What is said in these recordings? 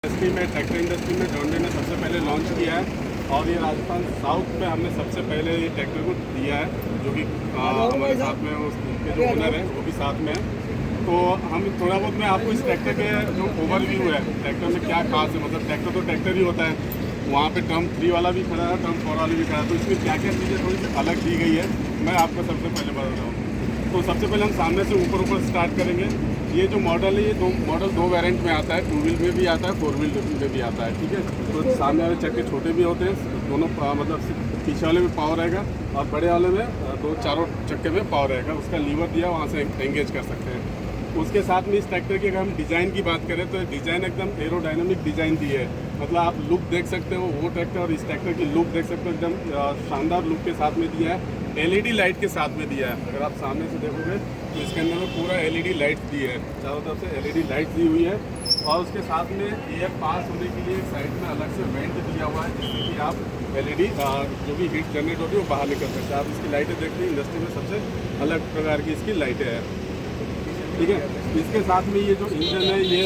Industry में, tractor industry में John Deere ने सबसे पहले लॉन्च किया है और ये राजस्थान साउथ में हमने सबसे पहले ये ट्रैक्टर को दिया है, जो कि हमारे साथ में उसके जो ओनर है वो भी साथ में है। तो हम थोड़ा बहुत मैं आपको इस ट्रैक्टर के जो ओवरव्यू है, ट्रैक्टर में क्या खास है, मतलब ट्रैक्टर तो ट्रैक्टर ही होता है, वहाँ पे टर्म 3 वाला भी खड़ा है, टर्म 4 वाला भी खड़ा है, तो इसमें क्या क्या चीज़ें थोड़ी सी अलग दी गई है मैं आपको सबसे पहले बता रहा हूँ। तो सबसे पहले हम सामने से ऊपर स्टार्ट करेंगे। ये जो मॉडल है, ये मॉडल दो वेरिएंट में आता है, 2 व्हील में भी आता है, 4 व्हील में भी आता है, ठीक है। तो सामने वाले चक्के छोटे भी होते हैं, दोनों मतलब पीछे वाले में पावर रहेगा और बड़े वाले में चारों चक्के में पावर रहेगा, उसका लीवर दिया वहाँ से एंगेज कर सकते हैं। उसके साथ में इस ट्रैक्टर की अगर हम डिज़ाइन की बात करें तो डिज़ाइन एकदम एरोडायनामिक डिज़ाइन दी है, मतलब आप लुक देख सकते हो वो ट्रैक्टर और इस ट्रैक्टर की लुक देख सकते हो, एकदम शानदार लुक के साथ में दिया है। एलईडी लाइट के साथ में दिया है, अगर आप सामने से देखोगे तो इसके अंदर में पूरा एलईडी लाइट दी है, चारों तरफ से एलईडी लाइट दी हुई है। और उसके साथ में एयर पास होने के लिए साइड में अलग से वेंट दिया हुआ है, जिससे कि आप एलईडी जो भी हीट जनरेट होती है वो बाहर निकल सकते हैं। आप इसकी लाइटें देखते हैं, इंडस्ट्री में सबसे अलग प्रकार की इसकी लाइटें हैं, ठीक है। इसके साथ में ये जो इंजन है ये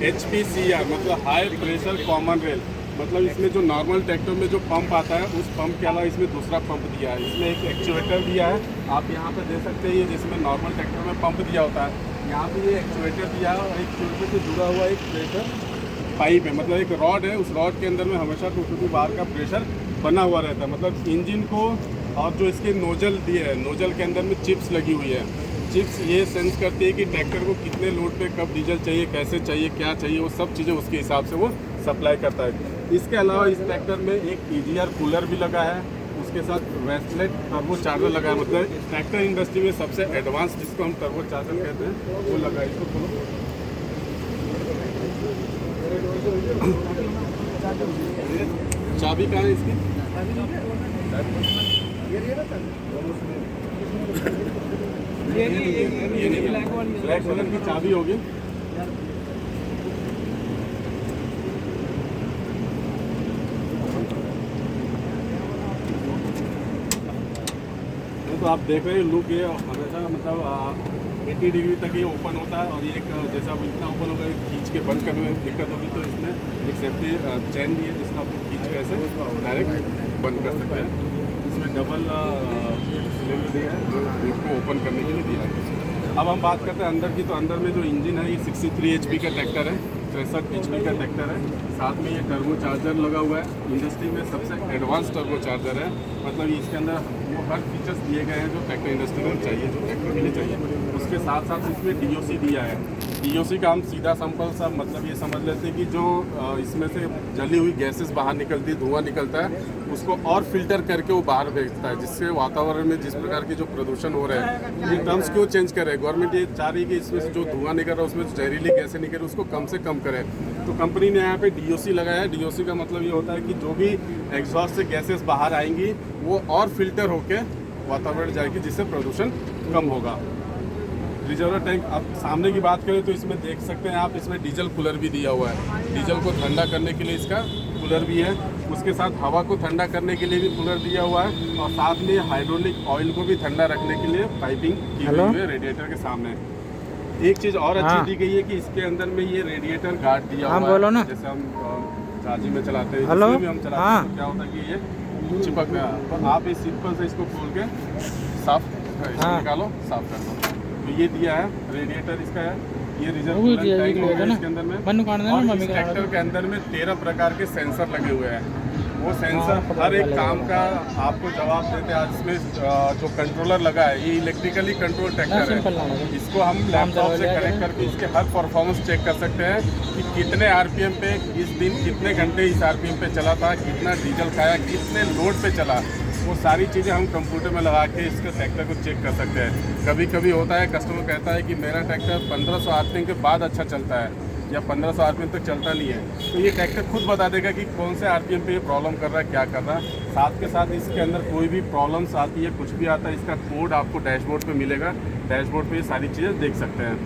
HPCR मतलब हाई प्रेशर कॉमन रेल, मतलब इसमें जो नॉर्मल ट्रैक्टर में जो पंप आता है उस पंप के अलावा इसमें दूसरा पंप दिया है। इसमें एक एक्चुएटर दिया है, आप यहाँ पे देख सकते हैं, ये जिसमें नॉर्मल ट्रैक्टर में पंप दिया होता है, यहाँ पे ये एक्चुएटर दिया है और एक्चुएटर से जुड़ा हुआ एक प्रेशर पाइप है, मतलब एक रॉड है, उस रॉड के अंदर में हमेशा 250 बार का प्रेशर बना हुआ रहता है। मतलब इंजन को और जो इसके नोजल दिए है, नोजल के अंदर में चिप्स लगी हुई है, चिप्स ये सेंस करती है कि ट्रैक्टर को कितने लोड पे कब डीजल चाहिए, कैसे चाहिए, क्या चाहिए, वो सब चीज़ें उसके हिसाब से वो सप्लाई करता है। इसके अलावा इस ट्रैक्टर में एक EGR कूलर भी लगा है, उसके साथ वेस्टलेट टर्बो चार्जर लगा है, मतलब ट्रैक्टर इंडस्ट्री में सबसे एडवांस जिसको हम टर्बो चार्जर कहते हैं वो लगा है। इसको खोलो, चाबी कहाँ है इसकी? ये ब्लैक कलर की चाबी होगी। तो आप देख रहे हैं लुक ये हमेशा मतलब 80 डिग्री तक ये ओपन होता है और ये एक जैसा अब इतना ओपन होगा खींच के बंद करने में दिक्कत होगी, तो इसमें एक सेफ्टी चैन भी है जिसका आप खींच के ऐसे डायरेक्ट बंद कर सकते हैं। इसमें डबल सिलेंडर दिया है जो इसको ओपन करने के लिए दिया है। अब हम बात करते हैं अंदर की, तो अंदर में जो इंजन है ये 63 HP का ट्रैक्टर है, 63 HP का ट्रैक्टर है, साथ में ये टर्बो चार्जर लगा हुआ है, इंडस्ट्री में सबसे एडवांस टर्बो चार्जर है, मतलब इसके अंदर वो हर फीचर्स दिए गए हैं जो ट्रैक्टर इंडस्ट्री में चाहिए, जो ट्रैक्टर के लिए चाहिए। उसके साथ साथ इसमें DOC दिया है। DOC का हम सीधा सिंपल सा मतलब ये समझ लेते हैं कि जो इसमें से जली हुई गैसेस बाहर निकलती है, धुआं निकलता है, उसको और फिल्टर करके वो बाहर भेजता है, जिससे वातावरण में जिस प्रकार के जो प्रदूषण हो रहे हैं, ये टर्म्स क्यों चेंज करे, गवर्नमेंट ये चाह रही है कि इसमें से जो धुआं निकल रहा है उसमें जहरीली गैसें निकल रही है उसको कम से कम करे। तो कंपनी ने यहाँ पे DOC लगाया है। DOC का मतलब ये होता है कि जो भी एग्जॉस्ट से गैसेस बाहर आएंगी वो और फिल्टर होके वातावरण जाएगी, जिससे प्रदूषण कम होगा। रिजर्वर टैंक, आप सामने की बात करें तो इसमें देख सकते हैं आप, इसमें डीजल कूलर भी दिया हुआ है, डीजल को ठंडा करने के लिए इसका कूलर भी है, उसके साथ हवा को ठंडा करने के लिए भी कूलर दिया हुआ है, और साथ में हाइड्रोलिक ऑयल को भी ठंडा रखने के लिए पाइपिंग की हुई है रेडिएटर के सामने। एक चीज़ और अच्छी दी गई है कि इसके अंदर में ये रेडिएटर गार्ड दिया हुआ है, ना जैसे हम चार्जिंग में चलाते हैं, जिसमें भी हम चलाते हैं तो क्या होता है कि ये चिपक गया, तो आप इस सिंपल से इसको खोल के साफ निकालो, साफ कर दो। तो ये दिया है रेडिएटर इसका है, ये रिजर्व टैंक हो गया इसके अंदर में, और इस ट्रैक्टर के अंदर में 13 प्रकार के सेंसर लगे हुए हैं। वो सेंसर हर एक काम का आपको जवाब देते हैं। आज इसमें जो कंट्रोलर लगा है ये इलेक्ट्रिकली कंट्रोल ट्रैक्टर है, इसको हम लैपटॉप से कनेक्ट करके इसके हर परफॉर्मेंस चेक कर सकते हैं कि कितने RPM पे इस दिन, कितने घंटे इस RPM पे चला था, कितना डीजल खाया, कितने लोड पे चला, वो सारी चीज़ें हम कंप्यूटर में लगा के इसके ट्रैक्टर को चेक कर सकते हैं। कभी कभी होता है कस्टमर कहता है कि मेरा ट्रैक्टर 1500 RPM के बाद अच्छा चलता है या 1500 RPM तक चलता नहीं है, तो ये ट्रैक्टर खुद बता देगा कि कौन से RPM पे ये प्रॉब्लम कर रहा है, क्या कर रहा है। साथ के साथ इसके अंदर कोई भी प्रॉब्लम्स आती है, कुछ भी आता है, इसका कोड आपको डैशबोर्ड पे मिलेगा, डैशबोर्ड पे ये सारी चीज़ें देख सकते हैं।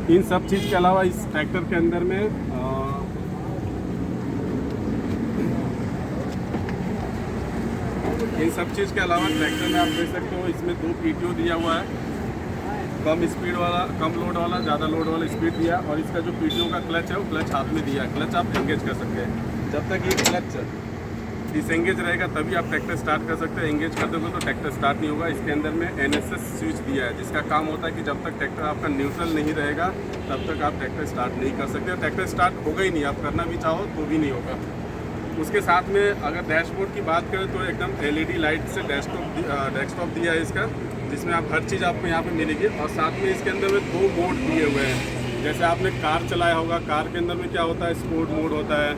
इन सब चीज़ के अलावा इस ट्रैक्टर के अंदर में इन सब चीज़ के अलावा ट्रैक्टर में आप देख सकते हो इसमें 2 PTO दिया हुआ है, कम स्पीड वाला, कम लोड वाला, ज़्यादा लोड वाला स्पीड दिया। और इसका जो पीटीओ का क्लच है वो क्लच हाथ में दिया है। क्लच आप एंगेज कर सकते हैं। जब तक ये क्लच डिसएंगेज रहेगा तभी आप ट्रैक्टर स्टार्ट कर सकते हैं। एंगेज कर दोगे तो ट्रैक्टर स्टार्ट नहीं होगा। इसके अंदर में एनएसएस स्विच दिया है, जिसका काम होता है कि जब तक ट्रैक्टर आपका न्यूट्रल नहीं रहेगा तब तक आप ट्रैक्टर स्टार्ट नहीं कर सकते। ट्रैक्टर स्टार्ट होगा ही नहीं, आप करना भी चाहो तो भी नहीं होगा। उसके साथ में अगर डैशबोर्ड की बात करें तो एकदम एलईडी लाइट से डेस्कटॉप दिया है इसका, जिसमें आप हर चीज़ आपको यहाँ पे मिलेगी। और साथ में इसके अंदर में 2 मोड दिए हुए हैं। जैसे आपने कार चलाया होगा, कार के अंदर में क्या होता है, स्पोर्ट मोड होता है,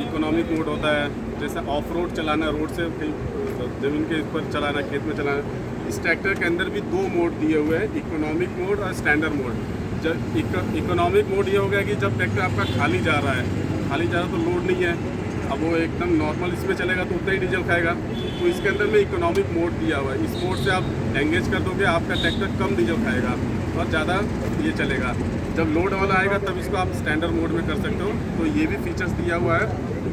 इकोनॉमिक मोड होता है। जैसे ऑफ रोड चलाना, रोड से ज़मीन के ऊपर चलाना, खेत में चलाना, इस ट्रैक्टर के अंदर भी 2 मोड दिए हुए हैं, इकोनॉमिक मोड और स्टैंडर्ड मोड। जब इकोनॉमिक मोड ये हो गया कि जब ट्रैक्टर आपका खाली जा रहा है तो लोड नहीं है, अब वो एकदम नॉर्मल इसमें चलेगा तो उतना ही डीजल खाएगा। तो इसके अंदर में इकोनॉमिक मोड दिया हुआ है। इस मोड से आप एंगेज कर दोगे, आपका ट्रैक्टर कम डीजल खाएगा और ज़्यादा ये चलेगा। जब लोड वाला आएगा तब इसको आप स्टैंडर्ड मोड में कर सकते हो। तो ये भी फीचर्स दिया हुआ है।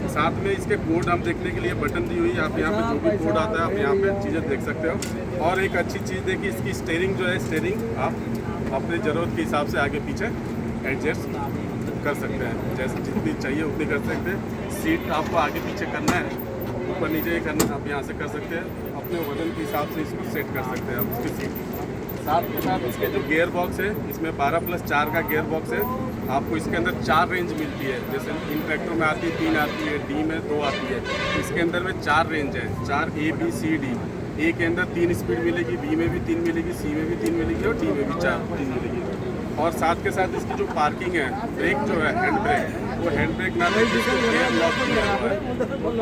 साथ में इसके कोड हम देखने के लिए बटन दी हुई है। आप यहाँ पे जो भी कोड आता है आप यहाँ पे चीज़ें देख सकते हो। और एक अच्छी चीज़ है कि इसकी स्टीयरिंग जो है, स्टीयरिंग आप अपने ज़रूरत के हिसाब से आगे पीछे एडजस्ट कर सकते हैं, जैसे जितनी चाहिए उतनी कर सकते हैं। सीट आपको आगे पीछे करना है, ऊपर नीचे करना है, आप यहाँ से कर सकते हैं। अपने वजन के हिसाब से इसको सेट कर सकते हैं आप उसकी सीट। साथ के साथ इसके जो गियर बॉक्स है, इसमें 12+4 का गियर बॉक्स है। आपको इसके अंदर 4 रेंज मिलती है। जैसे इन ट्रैक्टरों में आती है 3 आती है, डी में 2 आती है। इसके अंदर में 4 रेंज है, 4 A B C D। ए के अंदर 3 स्पीड मिलेगी, बी में भी 3 मिलेगी, सी में भी 3 मिलेगी और डी में भी 3 मिलेगी। और साथ के साथ इसकी जो पार्किंग है, ब्रेक जो है, हैंड ब्रेक, वो हैंड ब्रेक ना ले, जिसको गियर लॉक किया हुआ है।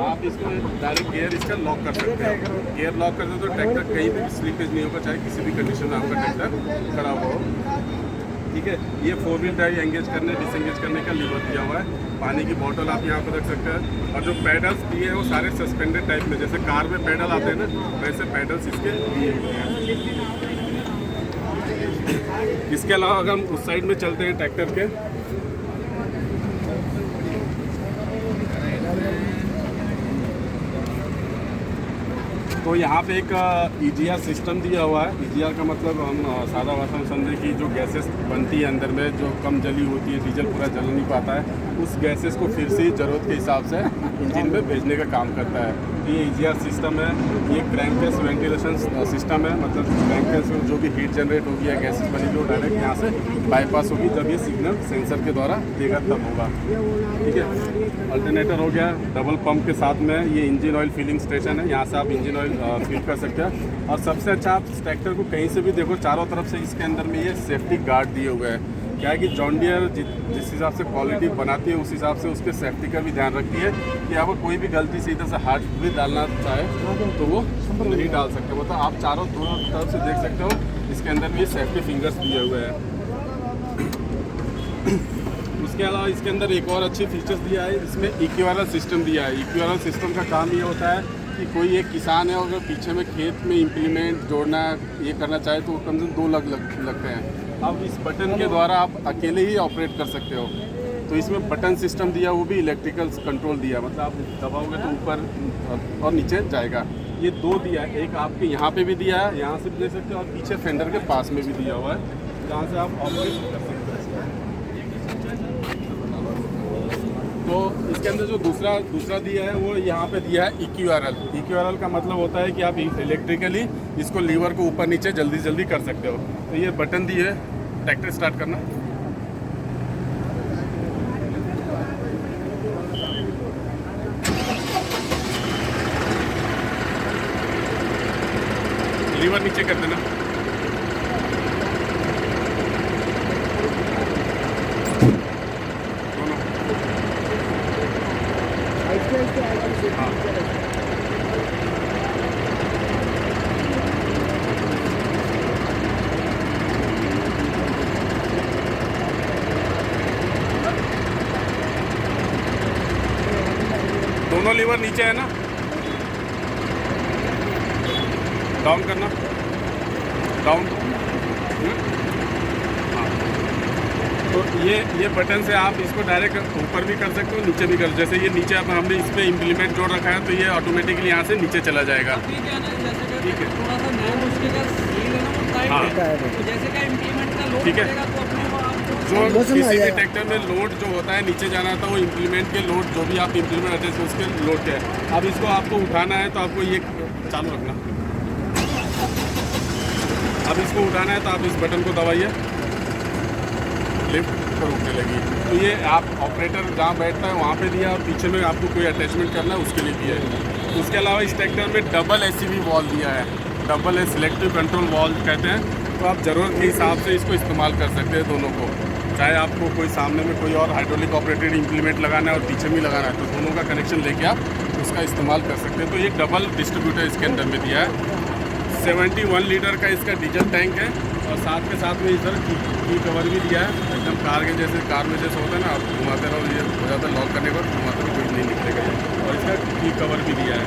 आप इसको डायरेक्ट गियर इसका लॉक कर सकते हैं। गियर लॉक कर दो तो ट्रैक्टर कहीं भी स्लिपेज नहीं होगा, चाहे किसी भी कंडीशन में आपका ट्रैक्टर खड़ा हुआ हो। ठीक है, ये 4 व्हील ड्राइव एंगेज करने, डिसएंगेज करने का लीवर दिया हुआ है। पानी की बोतल आप यहाँ पर रख सकते हैं। और जो पैडल्स दिए हैं वो सारे सस्पेंडेड टाइप में, जैसे कार में पैडल आते हैं ना, वैसे पैडल्स इसके दिए हुए हैं। इसके अलावा अगर हम उस साइड में चलते हैं ट्रैक्टर के, तो यहाँ पे एक EGR सिस्टम दिया हुआ है। EGR का मतलब हम सादा भाषा में समझें कि जो गैसेस बनती है अंदर में, जो कम जली होती है, डीजल पूरा जल नहीं पाता है, उस गैसेस को फिर से ज़रूरत के हिसाब से इंजन में भेजने का काम करता है। ये EGR सिस्टम है। ये क्रैंककेस वेंटिलेशन सिस्टम है, मतलब क्रैंककेस में जो भी हीट जनरेट होगी या गैसेस बनेगी वो डायरेक्ट यहाँ से बाईपास होगी। जब ये सिग्नल सेंसर के द्वारा देगा तब होगा। ठीक है, अल्टरनेटर हो गया। डबल पंप के साथ में ये इंजन ऑयल फिलिंग स्टेशन है, यहाँ से आप इंजन ऑयल फिल कर सकते हैं। और सबसे अच्छा, आप इस ट्रैक्टर को कहीं से भी देखो, चारों तरफ से इसके अंदर में ये सेफ्टी गार्ड दिए हुए हैं। क्या है कि जॉन डियर जिस हिसाब से क्वालिटी बनाती है उस हिसाब से उसके सेफ्टी का भी ध्यान रखती है कि अगर कोई भी गलती से इधर से हाथ भी डालना चाहे तो वो नहीं डाल सकते। मतलब आप चारों तरफ से देख सकते हो, इसके अंदर भी सेफ्टी फिंगर्स दिए हुए हैं। उसके अलावा इसके अंदर एक और अच्छी फीचर्स दिया है, इसमें इक्विवेलेंट सिस्टम दिया है। इक्विवेलेंट सिस्टम का काम ये होता है कि कोई एक किसान है, अगर पीछे में खेत में इम्प्लीमेंट जोड़ना ये करना चाहे तो कम से कम 2 लगते हैं। अब इस बटन के द्वारा आप अकेले ही ऑपरेट कर सकते हो। तो इसमें बटन सिस्टम दिया, वो भी इलेक्ट्रिकल कंट्रोल दिया, मतलब आप दबाओगे तो ऊपर और नीचे जाएगा। ये 2 दिया है, एक आपके यहाँ पे भी दिया है, यहाँ से भी ले सकते हो, और पीछे फेंडर के पास में भी दिया हुआ है, जहाँ से आप ऑपरेट कर सकते हो। तो इसके अंदर जो दूसरा दिया है वो यहाँ पे दिया है EQRL। EQRL का मतलब होता है कि आप इलेक्ट्रिकली इसको लीवर को ऊपर नीचे जल्दी कर सकते हो। तो ये बटन दिए है, ट्रैक्टर स्टार्ट करना, लीवर नीचे कर देना, दोनों लीवर नीचे है ना, डाउन करना, डाउन। हाँ, तो ये बटन से आप इसको डायरेक्ट ऊपर भी कर सकते हो, नीचे भी कर। जैसे ये नीचे अब हमने इस पर इम्प्लीमेंट जोड़ रखा है तो ये ऑटोमेटिकली यहाँ से नीचे चला जाएगा। ठीक है, थोड़ा सा नया मुश्किल का सील है ना, हाँ। तो जैसे का इम्प्लीमेंट का लोड ठीक है। पड़ेगा तो अपने को आपको जो बस में आ किसी भी जाएगा। ट्रैक्टर में लोड जो होता है नीचे जाना था वो इम्प्लीमेंट के लोड जो भी आप इम्प्लीमेंट अटैच उसके लोड क्या है। अब इसको आपको उठाना है तो आपको ये चालू रखना। अब इसको उठाना है तो आप इस बटन को दबाइए, लिफ्ट पर उठने लगी। तो ये आप ऑपरेटर जहाँ बैठता है वहाँ पे दिया और पीछे में आपको कोई अटैचमेंट करना है उसके लिए दिया है। उसके अलावा इस ट्रैक्टर में डबल एसीवी वॉल दिया है, डबल सिलेक्टिव कंट्रोल वॉल कहते हैं। तो आप ज़रूरत के हिसाब से इसको इस्तेमाल कर सकते हैं दोनों को। चाहे आपको कोई सामने में कोई और हाइड्रोलिक ऑपरेटेड इम्प्लीमेंट लगाना है और पीछे भी लगाना है तो दोनों का कनेक्शन लेके आप उसका इस्तेमाल कर सकते हैं। तो ये डबल डिस्ट्रीब्यूटर इसके अंदर में दिया है। 71 लीटर का इसका डीजल टैंक है और साथ के साथ में इधर की कवर भी दिया है, एकदम कार के जैसे, कार में जैसे होता है ना, आप घुमाते रहो ये हो जाता है, लॉक करने के बाद घुमाते रहो कोई नहीं निकलेगा ये। और इसका की कवर भी दिया है।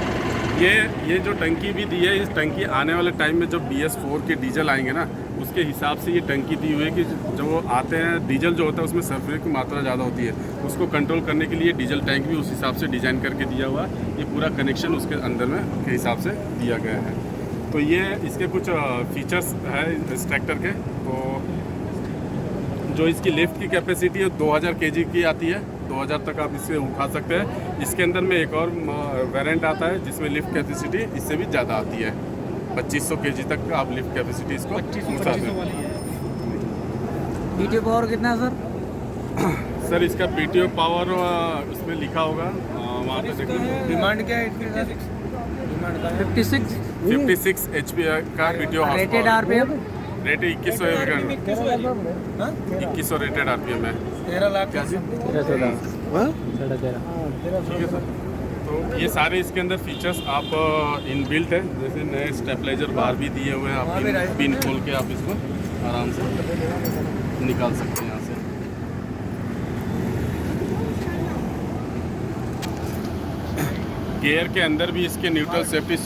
ये जो टंकी भी दी है, इस टंकी आने वाले टाइम में जब BS4 के डीजल आएंगे ना उसके हिसाब से ये टंकी दी हुई है कि जो वो आते हैं डीजल जो होता है उसमें सल्फर की मात्रा ज़्यादा होती है, उसको कंट्रोल करने के लिए डीजल टैंक भी उस हिसाब से डिज़ाइन करके दिया हुआ है। ये पूरा कनेक्शन उसके अंदर में के हिसाब से दिया गया है। तो ये इसके कुछ फीचर्स है इस ट्रैक्टर के। तो जो इसकी लिफ्ट की कैपेसिटी है 2000 kg की आती है, 2000 तक आप इसे उठा सकते हैं। इसके अंदर में एक और वेरिएंट आता है जिसमें लिफ्ट कैपेसिटी इससे भी ज़्यादा आती है, 2500 kg तक आप लिफ्ट कैपेसिटी इसको उठा सकते हैं। पीटीओ पावर कितना है सर? सर इसका PTO पावर उसमें लिखा होगा, वहाँ पे देखिए डिमांड क्या है? 56 56 HP का PTO horse rated power. RPM rate 2100 rated RPM है। 13 लाख क्या चीज़? ठीक है सर। तो ये सारे इसके अंदर फीचर्स आप इन बिल्ट है, जैसे नए स्टेबलाइजर बार भी दिए हुए हैं। आप पिन खोल के आप इसको आराम से निकाल सकते हैं यहाँ से। गियर के अंदर भी इसके न्यूट्रल सेफ्टी